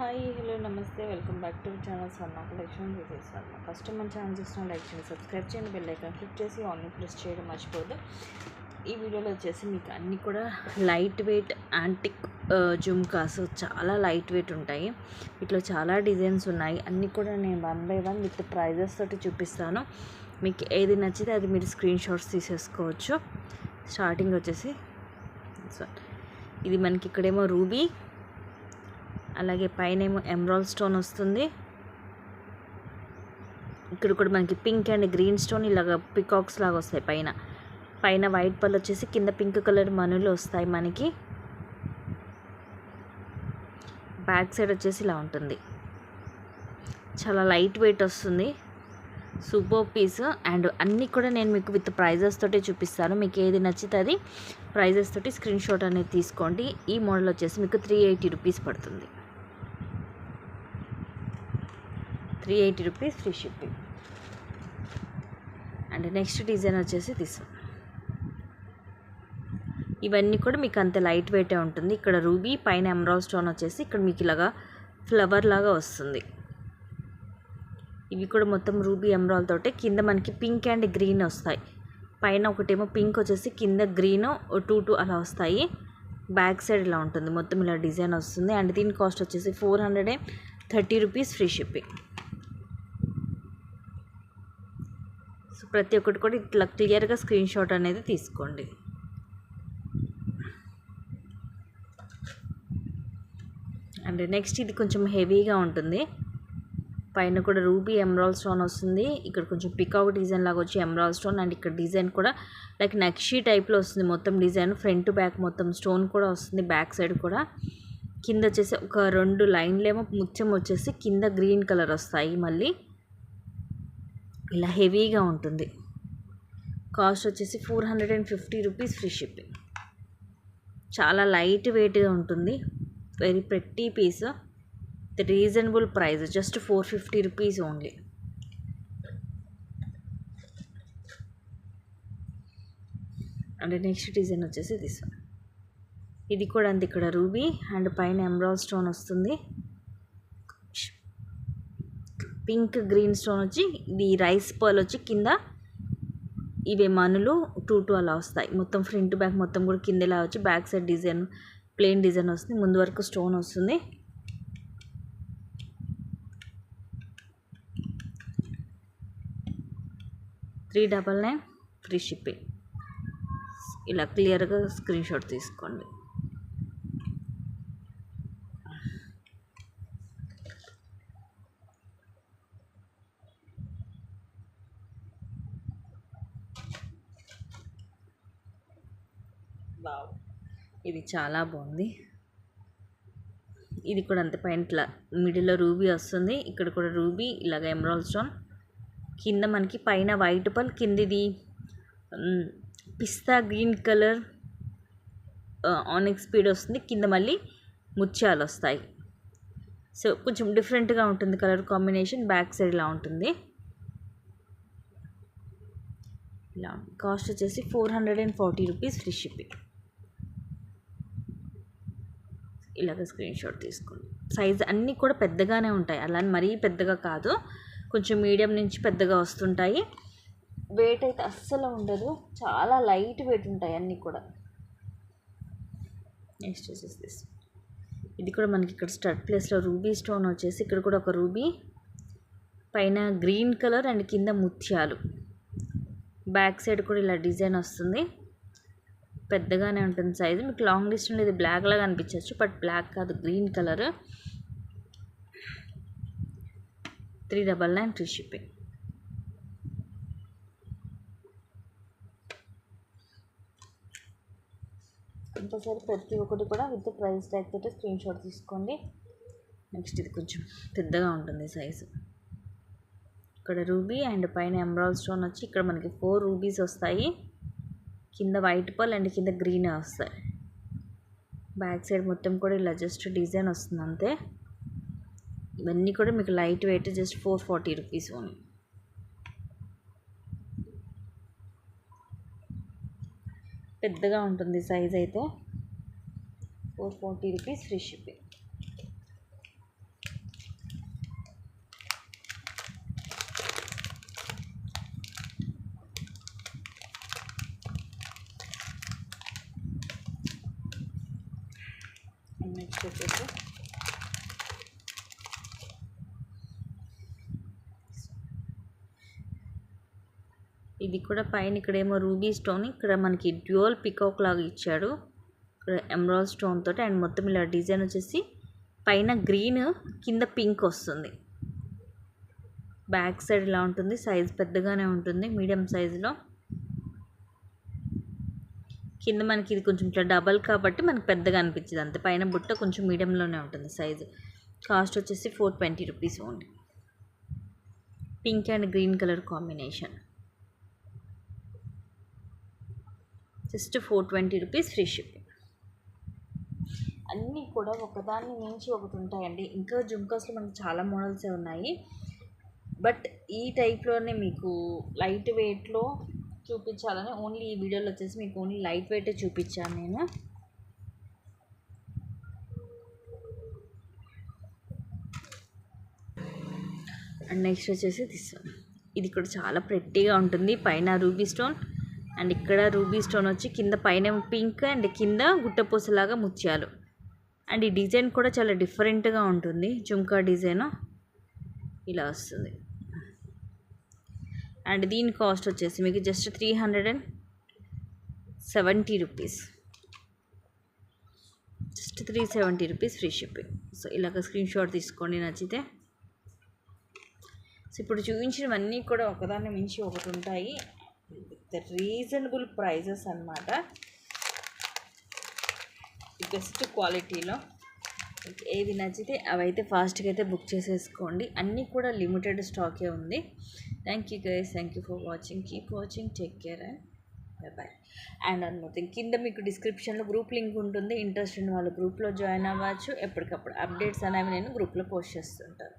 Hi hello నమస్తే welcome back to channel Swarna collection. This is Swarna. First మన channel చూసిన like చేయండి, subscribe చేయండి, బెల్ ఐకాన్ క్లిక్ చేసి ఆన్లీ ప్రెస్ చేయడం మర్చిపోద్దు. ఈ వీడియోలో వచ్చేసి మీకు అన్నీ కూడా లైట్ వెయిట్ యాంటిక్ జుమ్కాస్ చాలా లైట్ వెయిట్ ఉంటాయి. ఇట్లా చాలా డిజైన్స్ ఉన్నాయి. అన్నీ కూడా నేను 1 by 1 విత్ ప్రైజెస్ తోటి చూపిస్తాను. మీకు ఏది నచ్చితే అది మీరు స్క్రీన్ షాట్స్ తీసేసుకోవచ్చు. స్టార్టింగ్ వచ్చేసి ఇది మనకి ఇక్కడేమో రూబీ, అలాగే పైన ఏమో ఎమరాల్డ్ స్టోన్ వస్తుంది. ఇక్కడ కూడా మనకి పింక్ అండ్ గ్రీన్ స్టోన్ ఇలాగ పికాక్స్ లాగా వస్తాయి. పైన వైట్ పళ్ళు వచ్చేసి కింద పింక్ కలర్ మనులు వస్తాయి. మనకి బ్యాక్ సైడ్ వచ్చేసి ఇలా ఉంటుంది. చాలా లైట్ వెయిట్ వస్తుంది. Super piece. అండ్ అన్నీ కూడా నేను మీకు విత్ ప్రైజెస్ తోటి చూపిస్తాను. మీకు ఏది నచ్చితే అది ప్రైజెస్ తోటి స్క్రీన్ షాట్ అనేది తీసుకోండి. ఈ మోడల్ వచ్చేసి మీకు 380 రూపీస్ పడుతుంది. 380 rupees free shipping. And next design వచ్చేసి ఇవన్నీ కూడా మీకు అంత లైట్ వెయిటే ఉంటుంది. ఇక్కడ రూబీ, పైన ఎమరాల్డ్ స్టోన్ వచ్చేసి ఇక్కడ మీకు ఇలాగా ఫ్లవర్ లాగా వస్తుంది. ఇవి కూడా మొత్తం రూబీ ఎమరాల్డ్ తోటే. కింద మనకి పింక్ అండ్ గ్రీన్ వస్తాయి. పైన ఒకటేమో పింక్ వచ్చేసి కింద గ్రీన్ 2 అలా వస్తాయి. బ్యాక్ సైడ్ ఇలా ఉంటుంది. మొత్తం ఇలా డిజైన్ వస్తుంది. అండ్ దీని కాస్ట్ వచ్చేసి 430 రూపీస్ ఫ్రీ షిప్పింగ్. సో ప్రతి ఒక్కటి కూడా ఇట్లా క్లియర్గా స్క్రీన్ షాట్ అనేది తీసుకోండి. అండ్ నెక్స్ట్ ఇది కొంచెం హెవీగా ఉంటుంది. పైన కూడా రూబీ ఎమరాల్డ్ స్టోన్ వస్తుంది. ఇక్కడ కొంచెం పికాక్ డిజైన్ లాగా వచ్చి ఎమరాల్డ్ స్టోన్. అండ్ ఇక్కడ డిజైన్ కూడా లైక్ నక్షీ టైప్లో వస్తుంది. మొత్తం డిజైన్ ఫ్రంట్ బ్యాక్ మొత్తం స్టోన్ కూడా వస్తుంది. బ్యాక్ సైడ్ కూడా కింద వచ్చేసి ఒక 2 లైన్లేమో ముత్యం వచ్చేసి కింద గ్రీన్ కలర్ వస్తాయి. మళ్ళీ ఇలా హెవీగా ఉంటుంది. కాస్ట్ వచ్చేసి 450 రూపీస్ ఫ్రీ షిప్పింగ్. చాలా లైట్ వెయిట్గా ఉంటుంది. Very pretty piece. Reasonable price, just 450 rupees only. And next design వచ్చేసి ఇది కూడా అంతే. ఇక్కడ రూబీ అండ్ పైన ఎమరాల్డ్ స్టోన్ వస్తుంది. పింక్ గ్రీన్ స్టోన్ వచ్చి ఇది రైస్ పర్ల్ వచ్చి కింద ఇవే మనులు 2 అలా వస్తాయి. మొత్తం ఫ్రంట్ బ్యాక్ మొత్తం కూడా కింద ఇలా వచ్చి back side design plain design వస్తుంది. ముందు వరకు స్టోన్ వస్తుంది. $399 ఫ్రీ షిప్పింగ్. ఇలా క్లియర్గా స్క్రీన్ షాట్ తీసుకోండి. ఇది చాలా బాగుంది. ఇది కూడా అంతే. పైన ఇట్లా మిడిల్లో రూబీ వస్తుంది. ఇక్కడ కూడా రూబీ ఇలాగ ఎమరాల్డ్ స్టోన్. కింద మనకి పైన వైట్ పల్, కిందిది పిస్తా గ్రీన్ కలర్ ఆనిక్స్ స్పీడ్ వస్తుంది. కింద మళ్ళీ ముత్యాలు వస్తాయి. సో కొంచెం డిఫరెంట్గా ఉంటుంది కలర్ కాంబినేషన్. బ్యాక్ సైడ్ ఇలా ఉంటుంది. ఇలా కాస్ట్ వచ్చేసి 440 రూపీస్ ఫ్రీ షిప్పింగ్. ఇలాగ స్క్రీన్ షాట్ తీసుకోండి. సైజ్ అన్నీ కూడా పెద్దగానే ఉంటాయి. అలా మరీ పెద్దగా కాదు, కొంచెం మీడియం నుంచి పెద్దగా వస్తుంటాయి. వెయిట్ అయితే అస్సలు ఉండదు. చాలా లైట్ వెయిట్ ఉంటాయి అన్నీ కూడా. నెక్స్ట్ వచ్చేసి ఇది కూడా మనకి ఇక్కడ స్టడ్ ప్లేస్లో రూబీ స్టోన్ వచ్చేసి ఇక్కడ కూడా ఒక రూబీ, పైన గ్రీన్ కలర్ అండ్ కింద ముత్యాలు. బ్యాక్ సైడ్ కూడా ఇలా డిజైన్ వస్తుంది. పెద్దగానే ఉంటుంది సైజు. మీకు లాంగ్ డిస్టెన్స్ ఇది బ్లాక్ లాగా అనిపించవచ్చు, బట్ బ్లాక్ కాదు, green colour. 399 free shipping. Compulsory ప్రతి ఒక్కటి కూడా విత్ ప్రైస్ ట్యాగ్ తోటి స్క్రీన్ షాట్ తీసుకోండి. నెక్స్ట్ ఇది కొంచెం పెద్దగా ఉంటుంది సైజు. ఇక్కడ రూబీ అండ్ పైన ఎమరాల్డ్ స్టోన్ వచ్చి ఇక్కడ మనకి 4 రూబీస్ వస్తాయి. కింద వైట్ పల్ అండ్ కింద గ్రీన్ వస్తాయి. బ్యాక్ సైడ్ మొత్తం కూడా ఇలా జస్ట్ డిజైన్ వస్తుంది అంతే. ఇవన్నీ కూడా మీకు light weight, just 440 rupees only. పెద్దగా ఉంటుంది సైజ్ అయితే. 440 రూపీస్ ఫ్రీ షిప్పింగ్. రూపీస్. ఇది కూడా పైన ఇక్కడేమో రూబీ స్టోన్, ఇక్కడ మనకి డ్యూయల్ పికాక్ లాగా ఇచ్చాడు. ఇక్కడ ఎమరాల్డ్ స్టోన్ తోటి అండ్ మొత్తం ఇలా డిజైన్ వచ్చేసి పైన గ్రీన్ కింద పింక్ వస్తుంది. బ్యాక్ సైడ్ ఇలా ఉంటుంది. సైజ్ పెద్దగానే ఉంటుంది, మీడియం సైజులో. కింద మనకి ఇది కొంచెం ఇట్లా డబల్ కాబట్టి మనకి పెద్దగా అనిపించింది అంతే. పైన బుట్ట కొంచెం మీడియంలోనే ఉంటుంది సైజు. కాస్ట్ వచ్చేసి 420 rupees only. Pink and green colour combination. Just 420 rupees free shipping. అన్నీ కూడా ఒకదాన్ని మించి ఒకటి ఉంటాయండి. ఇంకా జుమ్కాస్లో మనకు చాలా మోడల్సే ఉన్నాయి. బట్ ఈ టైప్లోనే మీకు లైట్ వెయిట్లో చూపించాలని ఓన్లీ ఈ వీడియోలో వచ్చేసి మీకు ఓన్లీ లైట్ వెయిటే చూపించాను నేను. అండ్ నెక్స్ట్ వచ్చేసి ఇది కూడా చాలా ప్రెట్టీగా ఉంటుంది. పైన రూబీ స్టోన్ అండ్ ఇక్కడ రూబీ స్టోన్ వచ్చి కింద పైన పింక్ అండ్ కింద గుట్టపూసలాగా ముత్యాలు. అండ్ ఈ డిజైన్ కూడా చాలా డిఫరెంట్గా ఉంటుంది. జుమ్కా డిజైన్ ఇలా వస్తుంది. అండ్ దీని కాస్ట్ వచ్చేసి మీకు just 370 rupees. Just 370 rupees free shipping. So ఇలాగ స్క్రీన్ షాట్ తీసుకోండి నచ్చితే. సో ఇప్పుడు చూపించినవన్నీ కూడా ఒకదాన్ని మించి ఒకటి ఉంటాయి. రీజనబుల్ ప్రైజెస్ అన్నమాట. బెస్ట్ క్వాలిటీలో ఏది నచ్చితే అవైతే ఫాస్ట్గా అయితే బుక్ చేసేసుకోండి. అన్నీ కూడా లిమిటెడ్ స్టాకే ఉంది. Thank you guys, thank you for watching. Keep watching, take care and bye bye. And anything, కింద మీకు డిస్క్రిప్షన్లో గ్రూప్ లింక్ ఉంటుంది. ఇంట్రెస్ట్ ఉన్న వాళ్ళు గ్రూప్లో జాయిన్ అవ్వచ్చు. ఎప్పటికప్పుడు అప్డేట్స్ అనేవి నేను గ్రూప్లో పోస్ట్ చేస్తుంటాను.